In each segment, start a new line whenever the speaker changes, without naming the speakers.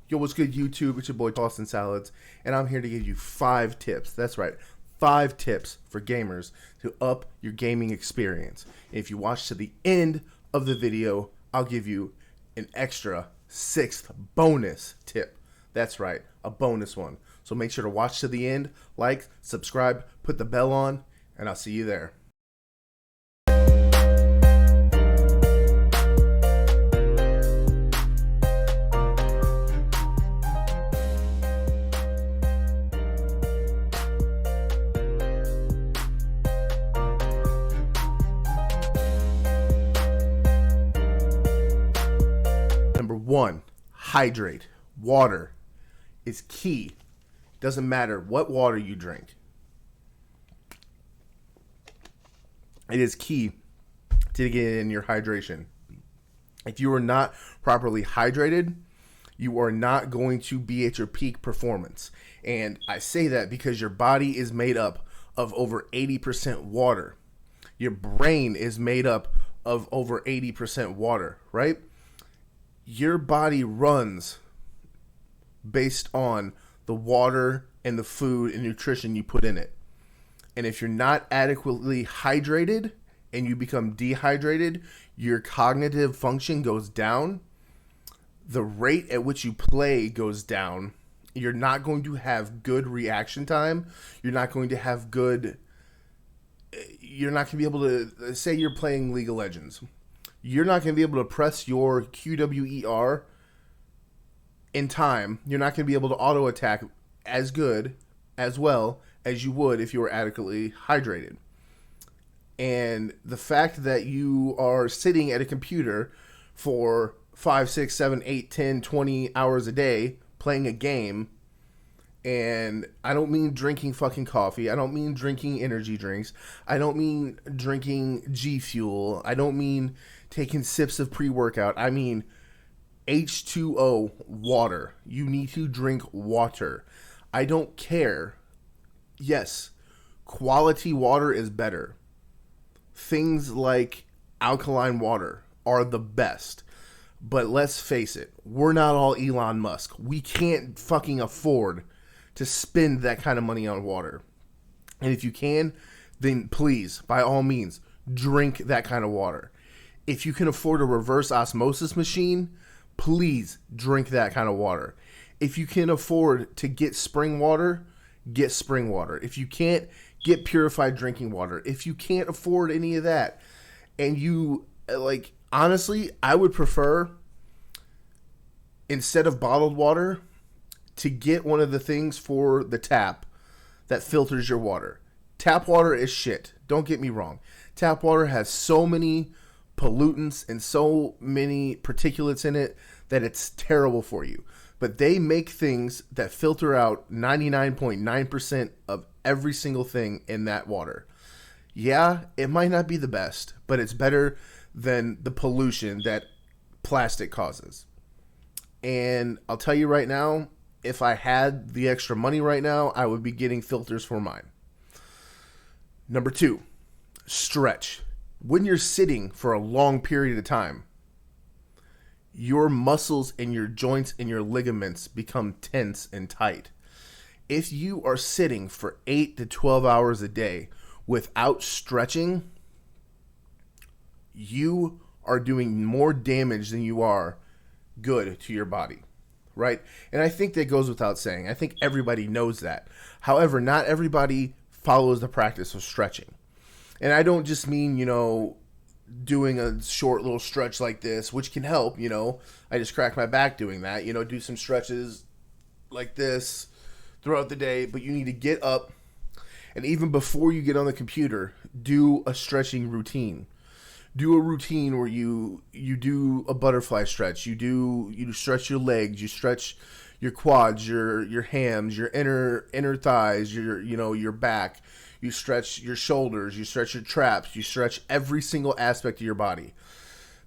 Yo, what's good, YouTube? It's your boy Tossing Salads, and I'm here to give you 5 tips. That's right, 5 tips for gamers to up your gaming experience. If you watch to the end of the video, I'll give you an extra 6th bonus tip. That's right, a bonus one. So make sure to watch to the end, like, subscribe, put the bell on, and I'll see you there. Number 1, hydrate. Water is key. Doesn't matter what water you drink. It is key to get in your hydration. If you are not properly hydrated, you are not going to be at your peak performance. And I say that because your body is made up of over 80% water. Your brain is made up of over 80% water, right? Your body runs based on the water and the food and nutrition you put in it. And if you're not adequately hydrated and you become dehydrated, your cognitive function goes down. The rate at which you play goes down. You're not going to have good reaction time. You're not going to have good... You're not going to be able to... Say you're playing League of Legends. You're not going to be able to press your QWER in time. You're not going to be able to auto attack as good, as well as you would if you were adequately hydrated. And the fact that you are sitting at a computer for 5, 6, 7, 8, 10, 20 hours a day playing a game, and I don't mean drinking fucking coffee. I don't mean drinking energy drinks. I don't mean drinking G Fuel. I don't mean taking sips of pre-workout. I mean H2O, water. You need to drink water. I don't care. Yes, quality water is better. Things like alkaline water are the best. But let's face it, we're not all Elon Musk. We can't fucking afford to spend that kind of money on water. And if you can, then please, by all means, drink that kind of water. If you can afford a reverse osmosis machine, please drink that kind of water. If you can afford to get spring water, get spring water. If you can't, get purified drinking water. If you can't afford any of that, and you, like, honestly, I would prefer, instead of bottled water, to get one of the things for the tap that filters your water. Tap water is shit. Don't get me wrong. Tap water has so many pollutants and so many particulates in it that it's terrible for you. But they make things that filter out 99.9% of every single thing in that water. Yeah, it might not be the best, but it's better than the pollution that plastic causes. And I'll tell you right now, if I had the extra money right now, I would be getting filters for mine. Number 2, stretch. When you're sitting for a long period of time, your muscles and your joints and your ligaments become tense and tight. If you are sitting for 8 to 12 hours a day without stretching, you are doing more damage than you are good to your body, right? And I think that goes without saying. I think everybody knows that. However, not everybody follows the practice of stretching. And I don't just mean, doing a short little stretch like this, which can help, I just cracked my back doing that, do some stretches like this throughout the day, but you need to get up, and even before you get on the computer, do a stretching routine. Do a routine where you do a butterfly stretch, you stretch your legs, you stretch your quads, your hams, your inner thighs, your back. You stretch your shoulders, you stretch your traps, you stretch every single aspect of your body.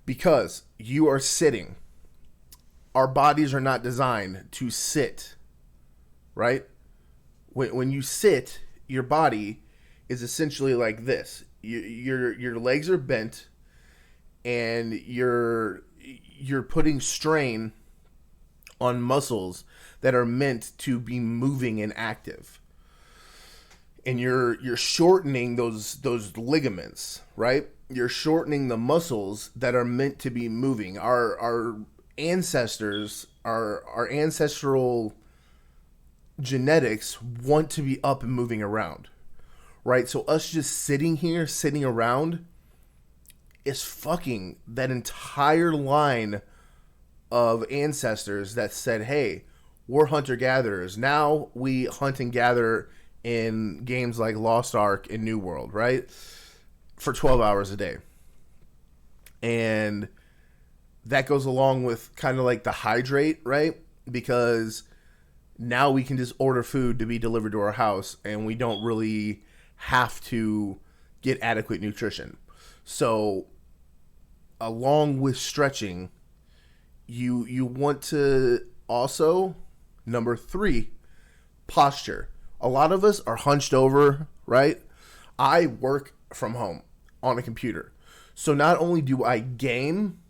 Because you are sitting. Our bodies are not designed to sit, right? When you sit, your body is essentially like this. Your legs are bent, and you're putting strain on muscles that are meant to be moving and active. And you're shortening those ligaments, right? You're shortening the muscles that are meant to be moving. Our ancestors, our ancestral genetics want to be up and moving around, right? So us just sitting here, sitting around, is fucking that entire line of ancestors that said, hey, we're hunter-gatherers. Now we hunt and gather in games like Lost Ark and New World, right? For 12 hours a day. And that goes along with kind of like the hydrate, right? Because now we can just order food to be delivered to our house and we don't really have to get adequate nutrition. So along with stretching, you want to also, number 3, posture. A lot of us are hunched over, right? I work from home on a computer. So not only do I game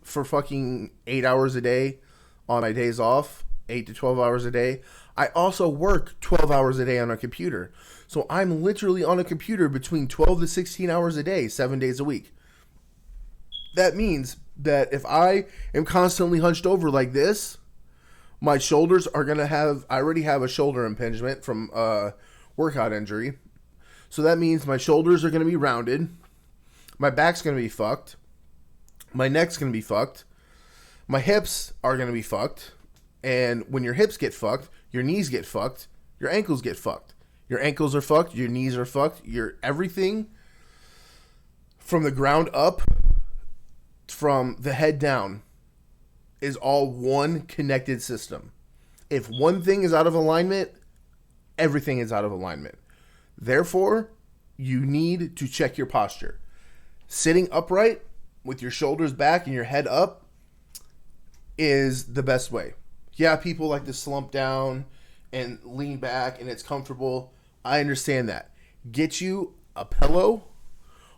for fucking 8 hours a day on my days off, 8 to 12 hours a day, I also work 12 hours a day on a computer. So I'm literally on a computer between 12 to 16 hours a day, 7 days a week. That means that if I am constantly hunched over like this, my shoulders are going to have, I already have a shoulder impingement from a workout injury. So that means my shoulders are going to be rounded. My back's going to be fucked. My neck's going to be fucked. My hips are going to be fucked. And when your hips get fucked, your knees get fucked. Your ankles get fucked. Your ankles are fucked. Your knees are fucked. Your everything from the ground up, from the head down, is all one connected system. If one thing is out of alignment, everything is out of alignment. Therefore, you need to check your posture. Sitting upright with your shoulders back and your head up is the best way. Yeah, people like to slump down and lean back and it's comfortable. I understand that. Get you a pillow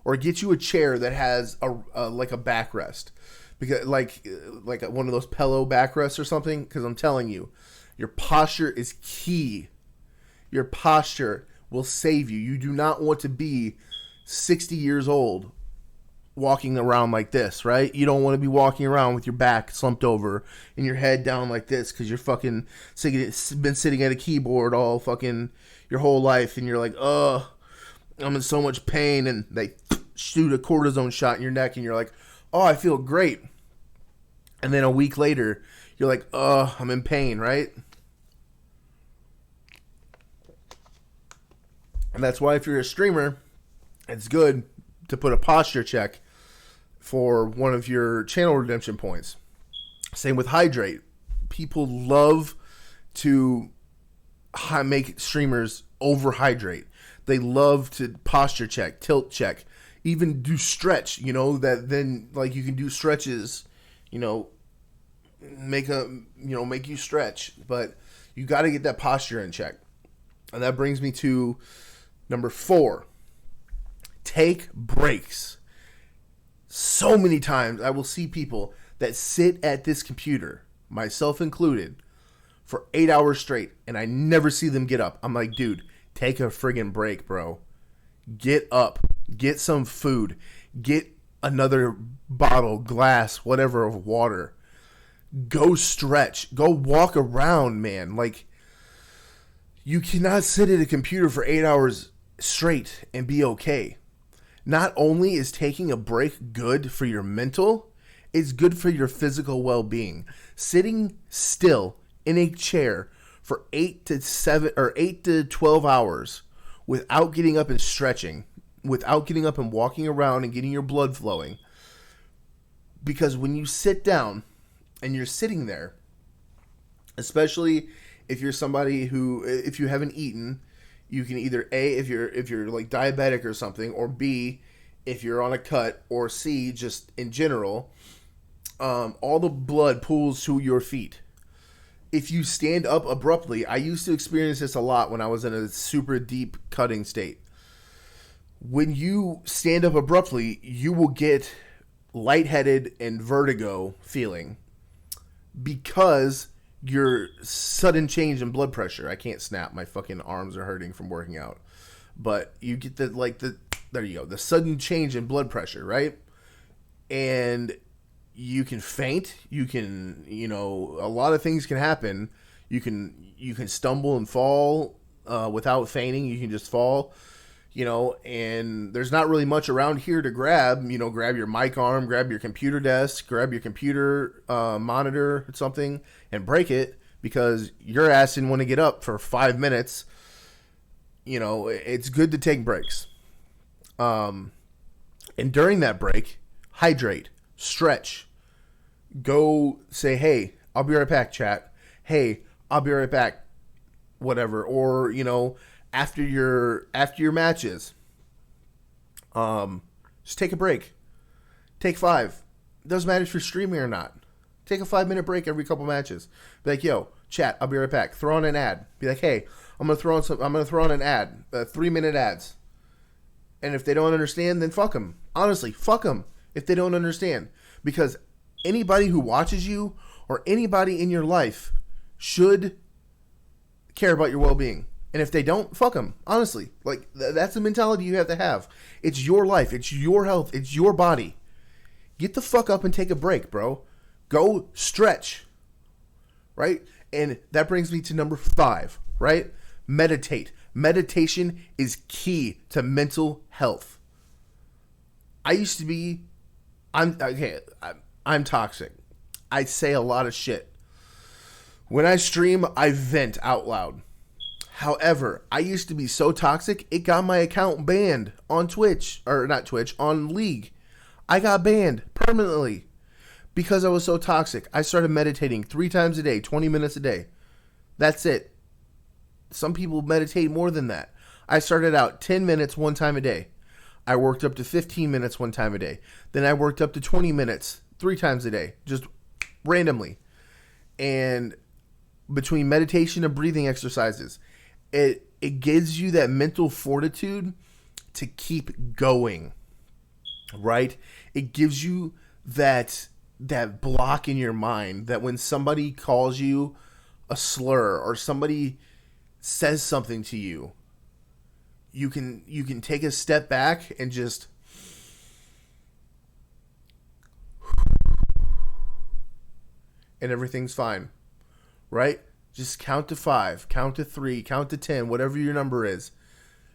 or get you a chair that has a like a backrest. Because like one of those pillow backrests or something, because I'm telling you, your posture is key. Your posture will save you. You do not want to be 60 years old walking around like this, right? You don't want to be walking around with your back slumped over and your head down like this because you're fucking been sitting at a keyboard all fucking your whole life and you're like, oh, I'm in so much pain, and they shoot a cortisone shot in your neck and you're like, oh, I feel great. And then a week later, you're like, oh, I'm in pain, right? And that's why if you're a streamer, it's good to put a posture check for one of your channel redemption points. Same with hydrate. People love to make streamers overhydrate. They love to posture check, tilt check, even do stretch, that then like you can do stretches, make you stretch, but you got to get that posture in check. And that brings me to number 4. Take breaks. So many times I will see people that sit at this computer, myself included, for 8 hours straight, and I never see them get up. I'm like, dude, take a friggin' break, bro. Get up. Get some food. Get another bottle, glass, whatever of water. Go stretch. Go walk around, man. Like, you cannot sit at a computer for 8 hours straight and be okay. Not only is taking a break good for your mental, it's good for your physical well-being. Sitting still in a chair for 8 to 12 hours without getting up and stretching, without getting up and walking around and getting your blood flowing. Because when you sit down and you're sitting there, especially if you're somebody who, if you haven't eaten, you can either A, if you're like diabetic or something, or B, if you're on a cut, or C, just in general, all the blood pools to your feet. If you stand up abruptly, I used to experience this a lot when I was in a super deep cutting state. When you stand up abruptly, you will get lightheaded and vertigo feeling because your sudden change in blood pressure. I can't snap. My fucking arms are hurting from working out. But you get there you go, the sudden change in blood pressure, right? And you can faint. You can, a lot of things can happen. You can stumble and fall without fainting. You can just fall, and there's not really much around here to grab. Grab your mic arm, grab your computer desk, grab your computer monitor or something, and break it because your ass didn't want to get up for 5 minutes. It's good to take breaks. And during that break, hydrate, stretch, go say, hey, I'll be right back, chat. Hey, I'll be right back, whatever. Or, after your matches, just take a break. Take 5. Doesn't matter if you're streaming or not. Take a 5-minute break every couple matches. Be like, yo, chat, I'll be right back. Throw on an ad. Be like, hey, I'm gonna throw on an ad, 3-minute ads. And if they don't understand, then fuck them. Honestly, fuck them if they don't understand. Because anybody who watches you or anybody in your life should care about your well-being. And if they don't, fuck them. Honestly, that's the mentality you have to have. It's your life. It's your health. It's your body. Get the fuck up and take a break, bro. Go stretch. Right? And that brings me to number 5, right? Meditate. Meditation is key to mental health. I'm toxic. I say a lot of shit. When I stream, I vent out loud. However, I used to be so toxic, it got my account banned on Twitch, or not Twitch, on League. I got banned permanently because I was so toxic. I started meditating 3 times a day, 20 minutes a day. That's it. Some people meditate more than that. I started out 10 minutes 1 time a day. I worked up to 15 minutes 1 time a day. Then I worked up to 20 minutes 3 times a day, just randomly. And between meditation and breathing exercises, it gives you that mental fortitude to keep going, right? It gives you that block in your mind that when somebody calls you a slur or somebody says something to you, you can take a step back and just and everything's fine, right? Just count to 5, count to 3, count to 10, whatever your number is.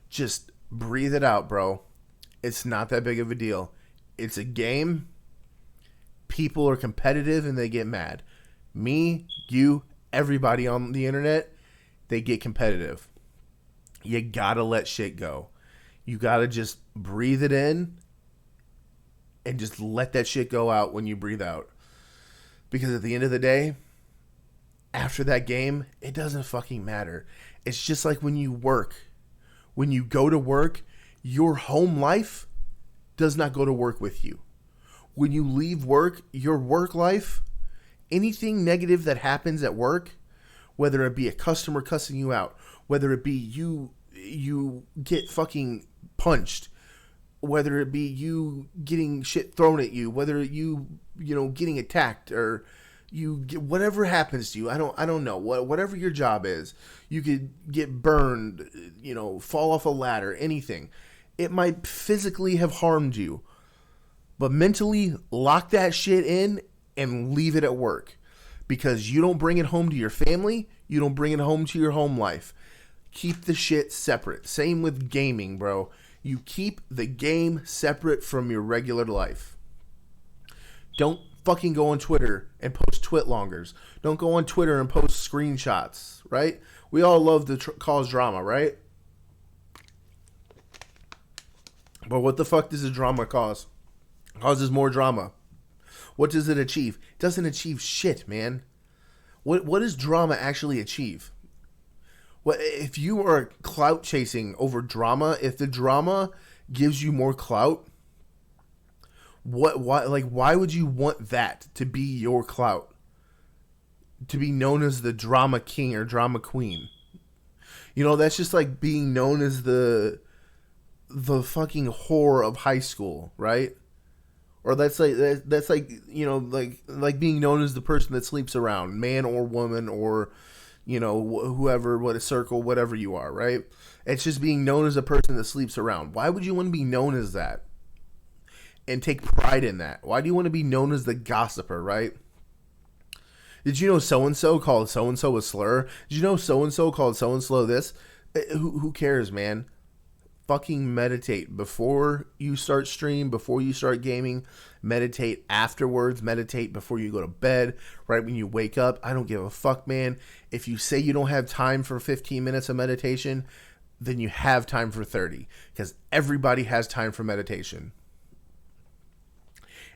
Just breathe it out, bro. It's not that big of a deal. It's a game. People are competitive and they get mad. Me, you, everybody on the internet, they get competitive. You gotta let shit go. You gotta just breathe it in and just let that shit go out when you breathe out. Because at the end of the day, after that game, it doesn't fucking matter. It's just like when you work. When you go to work, your home life does not go to work with you. When you leave work, your work life, anything negative that happens at work, whether it be a customer cussing you out, whether it be you get fucking punched, whether it be you getting shit thrown at you, whether you getting attacked or you get, whatever happens to you, I don't know, whatever your job is, you could get burned, fall off a ladder, anything. It might physically have harmed you, but mentally lock that shit in and leave it at work, because you don't bring it home to your family, you don't bring it home to your home life. Keep the shit separate. Same with gaming, bro. You keep the game separate from your regular life. Don't fucking go on Twitter and post twitlongers. Don't go on Twitter and post screenshots, right? We all love to cause drama, right? But what the fuck does the drama cause? It causes more drama. What does it achieve? It doesn't achieve shit, man. What does drama actually achieve? What if you are clout chasing over drama? If the drama gives you more clout, why would you want that to be your clout? To be known as the drama king or drama queen. That's just like being known as the fucking whore of high school, right? Or that's like, you know, like being known as the person that sleeps around, man or woman, or, you know, whoever, what a circle, whatever you are, right? It's just being known as a person that sleeps around. Why would you want to be known as that and take pride in that? Why do you want to be known as the gossiper, right? Did you know so-and-so called so-and-so a slur? Did you know so-and-so called so-and-so this? Who cares, man? Fucking meditate before you start stream, before you start gaming. Meditate afterwards. Meditate before you go to bed, right when you wake up. I don't give a fuck, man. If you say you don't have time for 15 minutes of meditation, then you have time for 30, because everybody has time for meditation.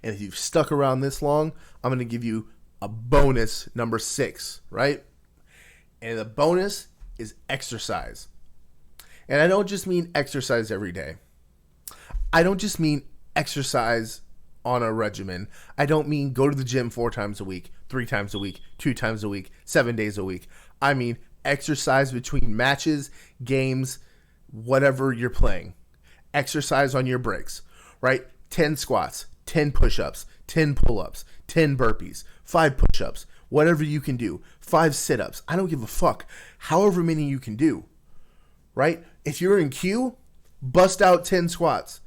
And if you've stuck around this long, I'm going to give you a bonus, number 6, right? And the bonus is exercise. And I don't just mean exercise every day. I don't just mean exercise on a regimen. I don't mean go to the gym 4 times a week, 3 times a week, 2 times a week, 7 days a week. I mean exercise between matches, games, whatever you're playing. Exercise on your breaks, right? 10 squats, 10 push-ups, 10 pull-ups, 10 burpees, 5 push-ups, whatever you can do, 5 sit-ups. I don't give a fuck. However many you can do, right? If you're in queue, bust out 10 squats.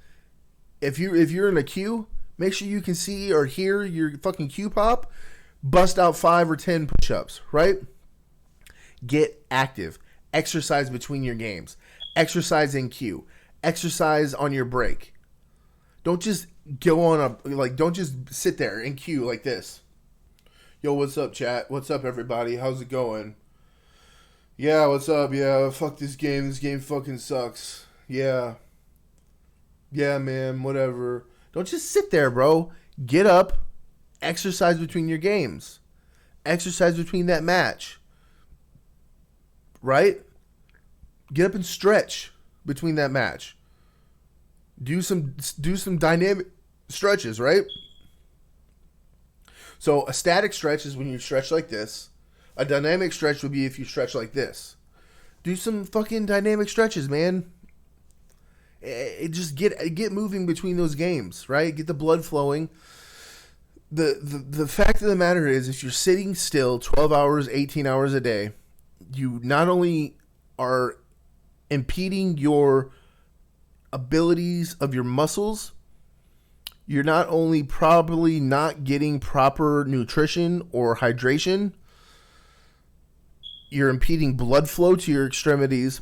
If you're in a queue, make sure you can see or hear your fucking queue pop. Bust out 5 or 10 push-ups, right? Get active. Exercise between your games. Exercise in queue. Exercise on your break. Don't just go on don't just sit there in queue like this. Yo, what's up, chat? What's up, everybody? How's it going? Yeah, what's up? Yeah, fuck this game. This game fucking sucks. Yeah. Yeah, man, whatever. Don't just sit there, bro. Get up. Exercise between your games. Exercise between that match. Right? Get up and stretch between that match. Do some dynamic stretches, right? So a static stretch is when you stretch like this. A dynamic stretch would be if you stretch like this. Do some fucking dynamic stretches, man. Just get moving between those games, right? Get the blood flowing. The fact of the matter is, if you're sitting still 12 hours, 18 hours a day, you not only are impeding your abilities of your muscles, you're not only probably not getting proper nutrition or hydration, you're impeding blood flow to your extremities,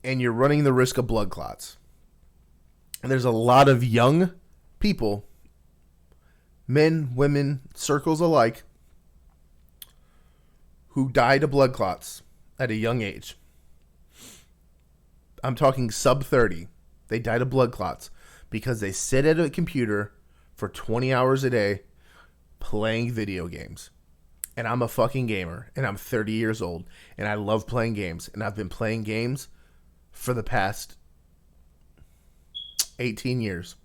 and you're running the risk of blood clots. And there's a lot of young people, men, women, circles alike, who died of blood clots at a young age. I'm talking sub 30. They died of blood clots because they sit at a computer for 20 hours a day playing video games. And I'm a fucking gamer, and I'm 30 years old, and I love playing games, and I've been playing games for the past 18 years.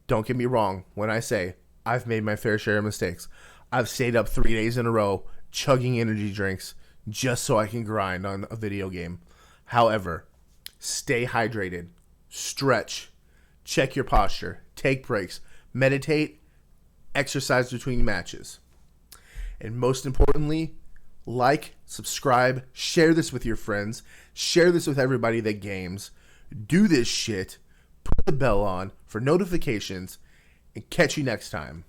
Don't get me wrong when I say I've made my fair share of mistakes. I've stayed up 3 days in a row chugging energy drinks just so I can grind on a video game. However, stay hydrated, stretch, check your posture, take breaks, meditate, exercise between matches. And most importantly, like, subscribe, share this with your friends, share this with everybody that games. Do this shit, put the bell on for notifications, and catch you next time.